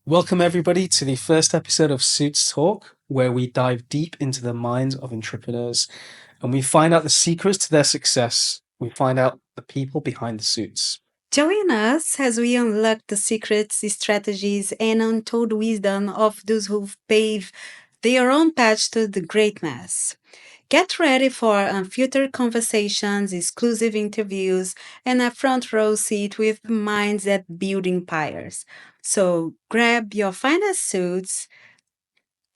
Welcome, everybody, to the first episode of Suits Talk, where we dive deep into the minds of entrepreneurs and we find out the secrets to their success. We find out the people behind the suits. Join us as we unlock the secrets, strategies, and untold wisdom of those who've paved their own path to the greatness. Get ready for unfiltered conversations, exclusive interviews, and a front row seat with minds that build empires. So grab your finest suits,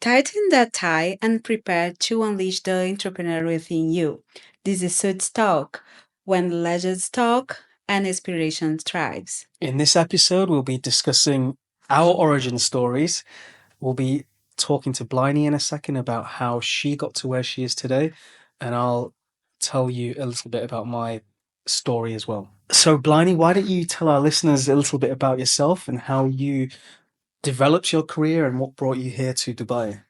tighten that tie, and prepare to unleash the entrepreneur within you. This is Suits Talk, when legends talk and inspiration thrives. In this episode, we'll be discussing our origin stories. We'll be talking to Blaine in a second about how she got to where she is today, and I'll tell you a little bit about my story as well. So, Blaine, why don't you tell our listeners a little bit about yourself and how you developed your career and what brought you here to Dubai?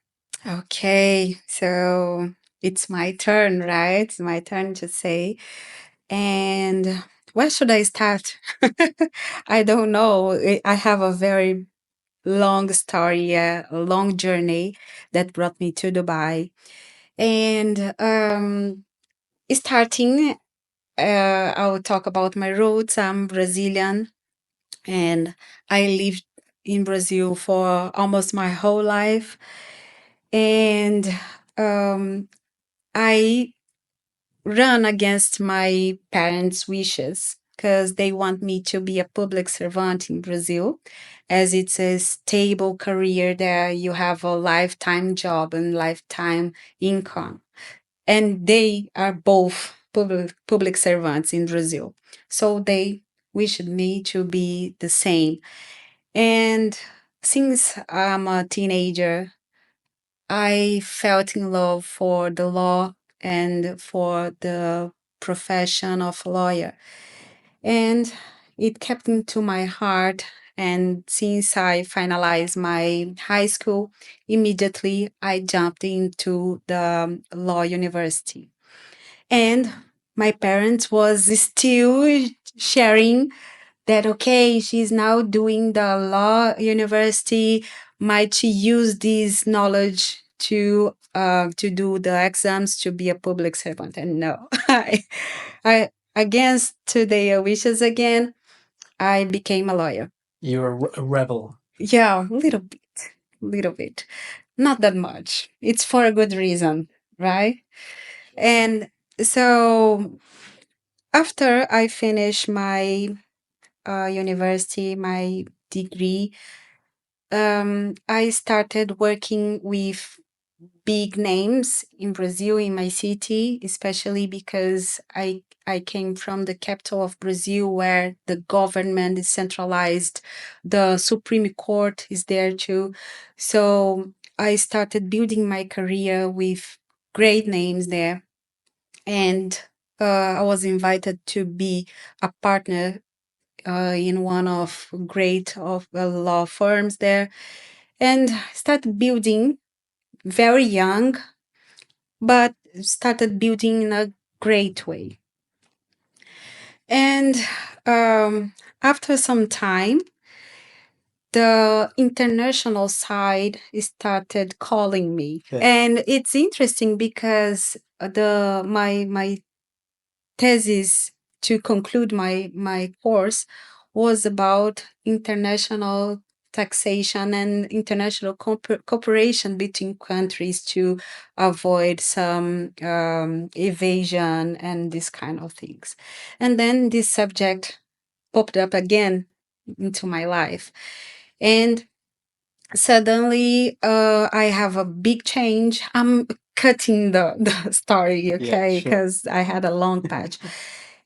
Okay, so it's my turn, right? It's my turn to say. And where should I start? I don't know. I have a very long story, a long journey that brought me to Dubai. And starting, I will talk about my roots. I'm Brazilian and I lived in Brazil for almost my whole life. And um, I run against my parents' wishes because they want me to be a public servant in Brazil, as it's a stable career there. You have a lifetime job and lifetime income. And they are both public servants in Brazil. So they wished me to be the same. And since I'm a teenager, I felt in love for the law and for the profession of lawyer. And it kept into my heart. And since I finalized my high school, immediately I jumped into the law university. And my parents was still sharing that okay, she's now doing the law university. Might she use this knowledge to do the exams to be a public servant? And no, I against to their wishes again, I became a lawyer. You're a rebel. Yeah, little bit, not that much. It's for a good reason, right? And so after I finished my university, my degree, I started working with big names in Brazil, in my city, especially because I came from the capital of Brazil, where the government is centralized, the Supreme Court is there too. So I started building my career with great names there, and I was invited to be a partner in one of great of law firms there, and started building very young, but started building in a great way. And after some time, the international side started calling me. Okay. And it's interesting because my thesis to conclude my course was about international taxation and international cooperation between countries to avoid some evasion and this kind of things. And then this subject popped up again into my life. And suddenly I have a big change. I'm cutting the story, okay, sure. because I had a long patch.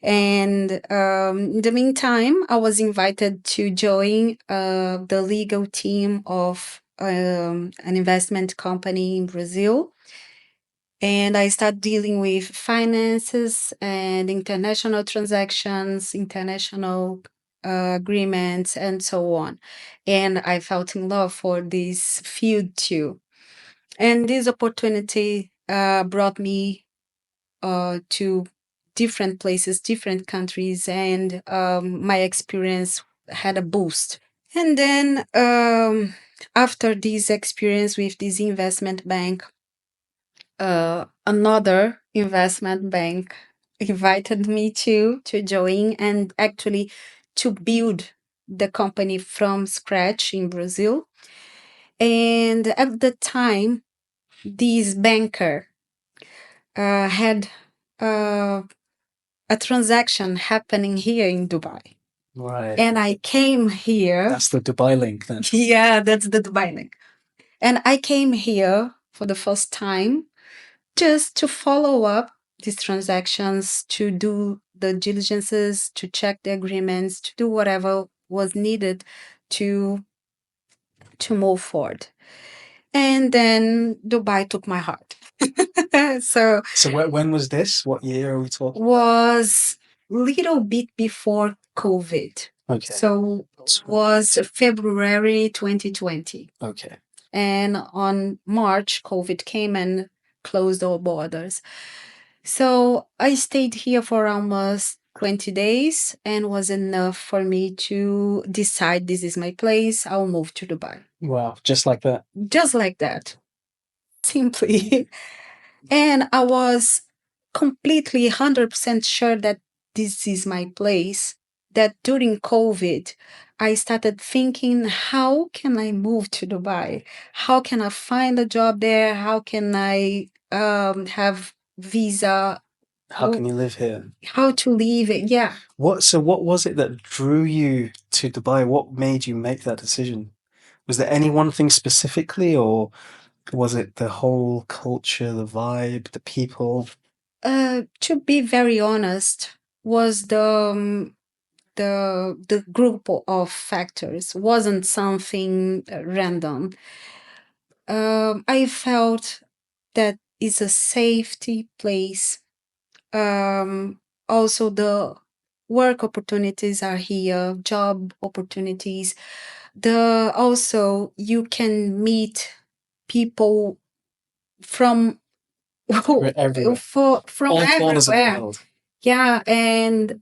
And in the meantime, I was invited to join the legal team of an investment company in Brazil. And I started dealing with finances and international transactions, international agreements, and so on. And I felt in love for this field too. And this opportunity brought me to different places, different countries, and my experience had a boost. And then after this experience with this investment bank, another investment bank invited me to join and actually to build the company from scratch in Brazil. And at the time, this banker had uh, a transaction happening here in Dubai. Right. And I came here. That's the Dubai link then. Yeah, that's the Dubai link. And I came here for the first time just to follow up these transactions, to do the diligences, to check the agreements, to do whatever was needed to move forward. And then Dubai took my heart. So when was this? What year are we talking? Was little bit before COVID. Okay. So was February 2020. Okay. And on March, COVID came and closed all borders. So I stayed here for almost 20 days and was enough for me to decide this is my place. I'll move to Dubai. Wow, just like that. Just like that. Simply. And I was completely 100% sure that this is my place. That during COVID, I started thinking, how can I move to Dubai? How can I find a job there? How can I have visa? How can you live here? How to live? Yeah. What was it that drew you to Dubai? What made you make that decision? Was there any one thing specifically, or was it the whole culture, the vibe, the people? To be very honest, was the group of factors wasn't something random. I felt that it's a safety place. Also, the work opportunities are here, job opportunities. The also you can meet people from Everywhere. from All corners of the everywhere. world. Yeah, and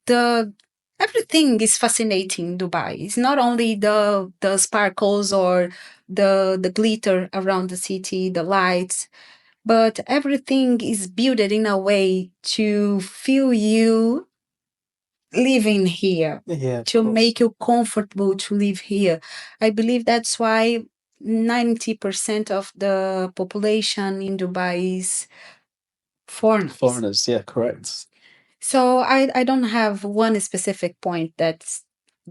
the everything is fascinating in Dubai. It's not only the sparkles or the glitter around the city, the lights, but everything is built in a way to feel you living here, Yeah, to make you comfortable to live here. I believe that's why 90% of the population in Dubai is foreigners. foreigners. Yeah, correct. So I don't have one specific point that's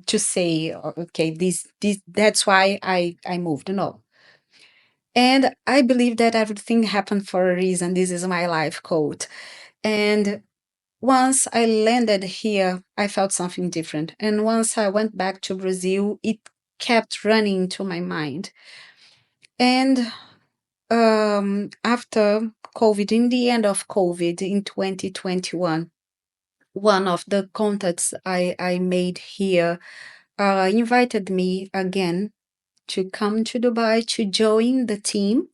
to say, okay, this that's why I moved. No. And I believe that everything happened for a reason. This is my life quote. And once I landed here, I felt something different. And once I went back to Brazil, it kept running into my mind. And after COVID, in the end of COVID in 2021, one of the contacts I made here invited me again to come to Dubai to join the team.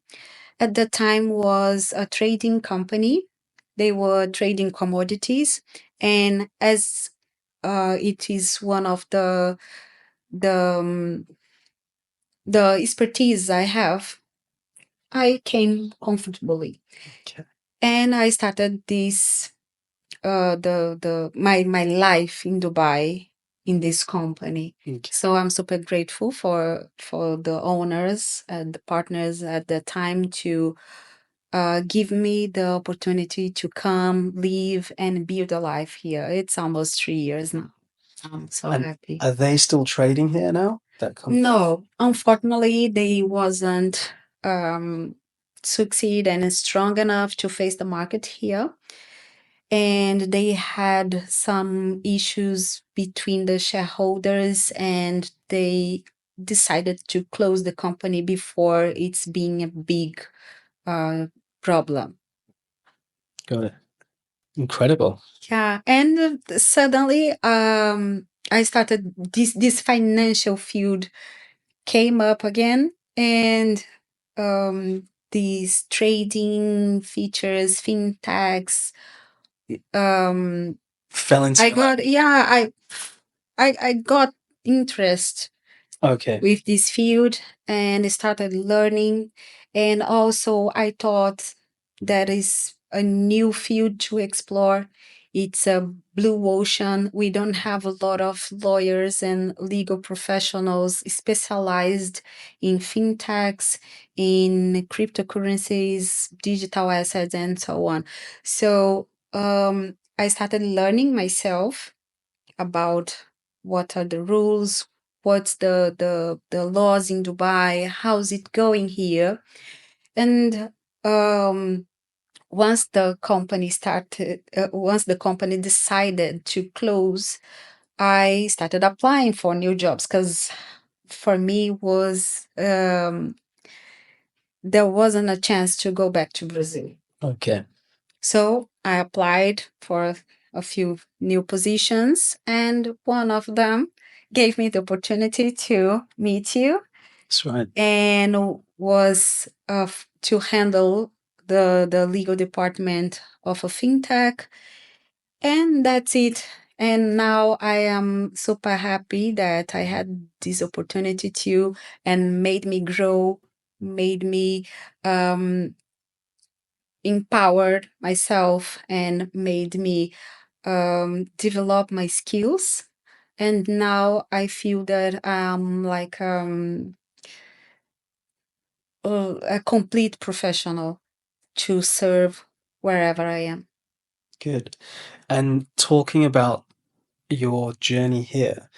At the time was a trading company. They were trading commodities, and as it is one of the the expertise I have, I came comfortably. Okay. And I started this the my life in Dubai in this company. Okay. So I'm super grateful for the owners and the partners at the time to give me the opportunity to come, live, and build a life here. It's almost 3 years now. I'm so happy. Are they still trading here now? That company? No, unfortunately, they wasn't um, succeed and strong enough to face the market here. And they had some issues between the shareholders, and they decided to close the company before it's being a big problem. Got it. Incredible. Yeah, and suddenly I started this financial field came up again, and these trading features, fintechs, Fell into I your lap. got yeah, I got interest Okay. with this field and started learning. And also, I thought that is a new field to explore. It's a blue ocean. We don't have a lot of lawyers and legal professionals specialized in fintechs, in cryptocurrencies, digital assets, and so on. So I started learning myself about what are the rules, what's the laws in Dubai, how's it going here. And um, once the company decided to close, I started applying for new jobs because for me was there wasn't a chance to go back to Brazil. Okay. So I applied for a few new positions, and one of them gave me the opportunity to meet you That's right. and was to handle the legal department of a fintech. And that's it. And now I am super happy that I had this opportunity to and made me grow, made me um, empowered myself and made me develop my skills. And now I feel that I'm like a complete professional to serve wherever I am. Good. And talking about your journey here,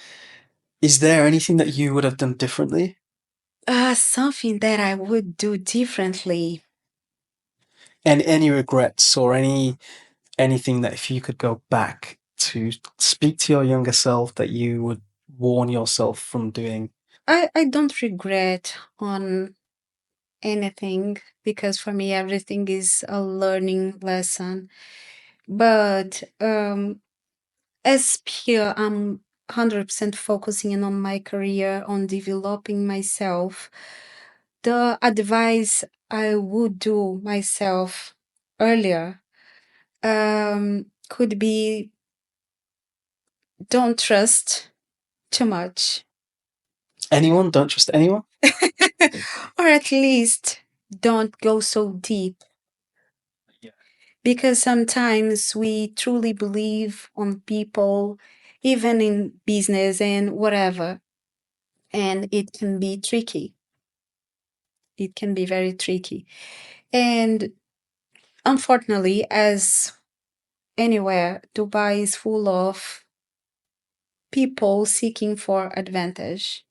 is there anything that you would have done differently? Something that I would do differently. And any regrets or anything that if you could go back to speak to your younger self that you would warn yourself from doing? I don't regret on anything because for me everything is a learning lesson. But as here, I'm 100% focusing on my career, on developing myself. The advice I would do myself earlier could be don't trust too much, Anyone? Don't trust anyone? or at least don't go so deep. Yeah. Because sometimes we truly believe on people, even in business and whatever, and it can be tricky. It can be very tricky. And unfortunately, as anywhere, Dubai is full of people seeking for advantage.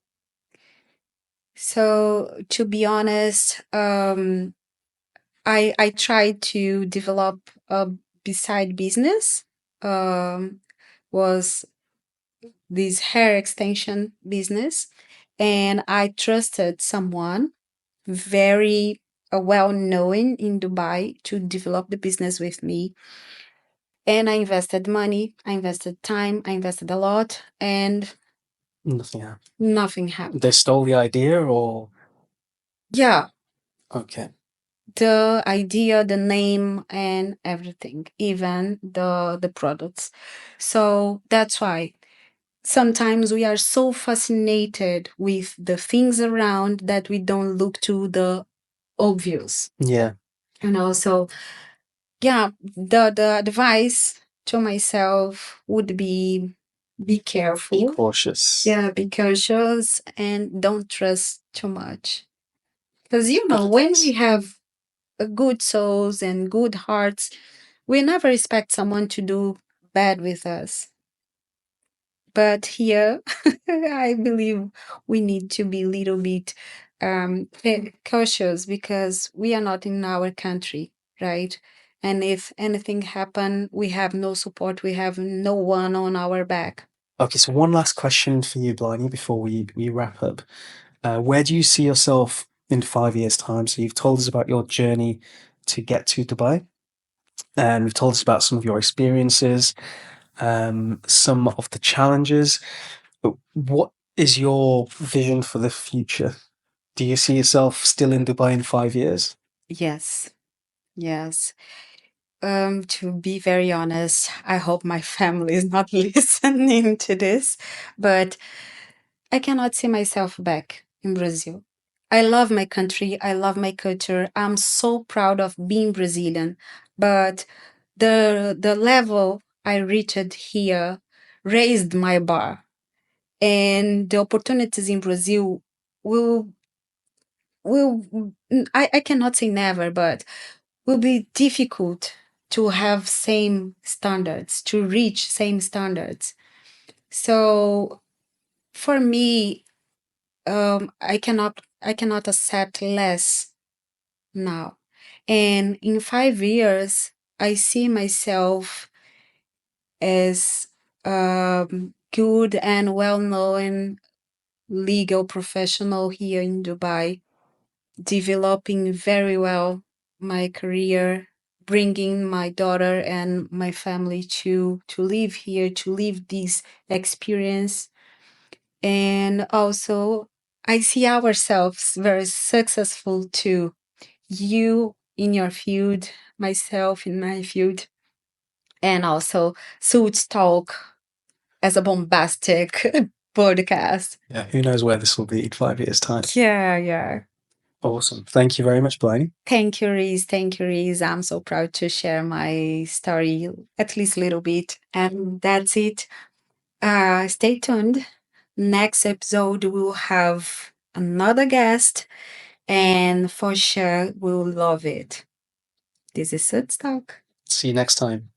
So, to be honest, I tried to develop a beside business. Was this hair extension business, and I trusted someone very well known in Dubai to develop the business with me. And I invested money, I invested time, I invested a lot, and Nothing happened. nothing happened. They stole the idea or? Yeah, Okay. the idea, the name, and everything, even the products. So that's why sometimes we are so fascinated with the things around that we don't look to the obvious. Yeah. And also, yeah, the advice to myself would be Be careful. cautious. Yeah, be cautious and don't trust too much. Because, you know, when we have good souls and good hearts, we never expect someone to do bad with us. But here, I believe we need to be a little bit cautious because we are not in our country, right? And if anything happen, we have no support. We have no one on our back. Okay, so one last question for you, Bliney, before we wrap up. Where do you see yourself in 5 years' time? So you've told us about your journey to get to Dubai, and you've told us about some of your experiences, some of the challenges. But what is your vision for the future? Do you see yourself still in Dubai in 5 years? Yes, yes. To be very honest, I hope my family is not listening to this, but I cannot see myself back in Brazil. I love my country. I love my culture. I'm so proud of being Brazilian. But the level I reached here raised my bar. And the opportunities in Brazil will will I cannot say never, but will be difficult to have same standards, to reach same standards. So for me, I cannot accept less now. And in 5 years, I see myself as good and well known legal professional here in Dubai, developing very well my career, bringing my daughter and my family to live here, to live this experience. And also, I see ourselves very successful too. You in your field, myself in my field, and also Suits Talk as a bombastic podcast. Yeah, who knows where this will be in 5 years' time. Yeah, yeah. Awesome. Thank you very much, Blaine. Thank you, Reese. Thank you, Reese. I'm so proud to share my story, at least a little bit. And that's it. Stay tuned. Next episode, we'll have another guest, and for sure, we'll love it. This is Suits Talk. See you next time.